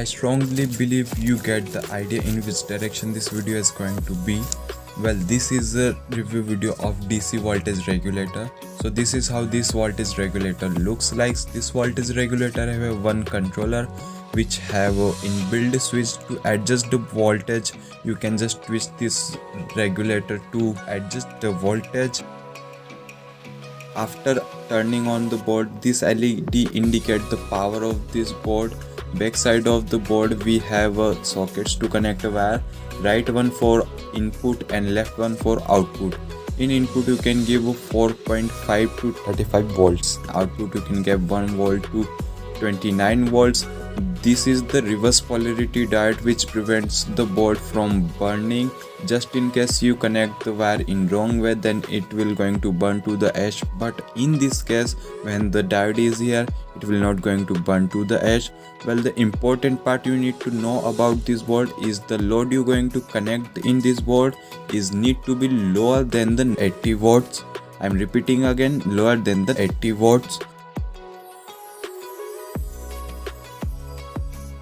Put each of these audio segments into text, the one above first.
I strongly believe you get the idea in which direction this video is going to be. Well, this is a review video of DC voltage regulator. So this is how this voltage regulator looks like. This voltage regulator have a one controller which have a inbuilt switch to adjust the voltage. You can just twist this regulator to adjust the voltage. After turning on the board, this LED indicates the power of this board. Back side of the board we have sockets to connect a wire, right one for input and left one for output. In input you can give 4.5 to 35 volts, output you can give 1 volt to 29 volts. This is the reverse polarity diode which prevents the board from burning. Just in case you connect the wire in wrong way, then it will going to burn to the edge, but in this case when the diode is here, it will not going to burn to the edge. Well, the important part you need to know about this board is the load you going to connect in this board is need to be lower than the 80 watts. I'm repeating again, lower than the 80 watts.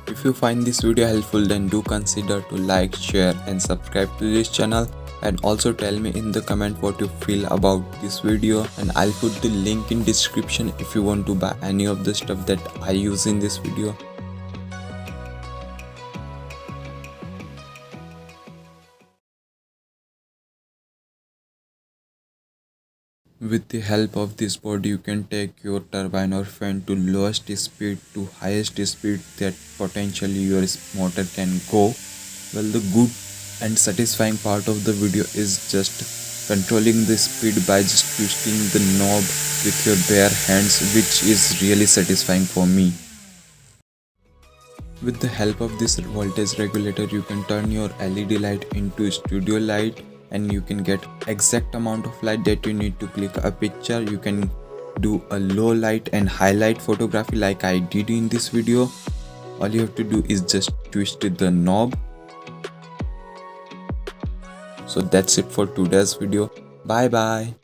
If you find this video helpful, then do consider to like, share and subscribe to this channel, and also tell me in the comment what you feel about this video, and I'll put the link in description if you want to buy any of the stuff that I use in this video. With the help of this board, you can take your turbine or fan to lowest speed to highest speed that potentially your motor can go. Well, the good and satisfying part of the video is just controlling the speed by just twisting the knob with your bare hands, which is really satisfying for me. With the help of this voltage regulator, you can turn your LED light into studio light, and you can get exact amount of light that you need to click a picture. You can do a low light and highlight photography like I did in this video. All you have to do is just twist the knob. So that's it for today's video. Bye bye.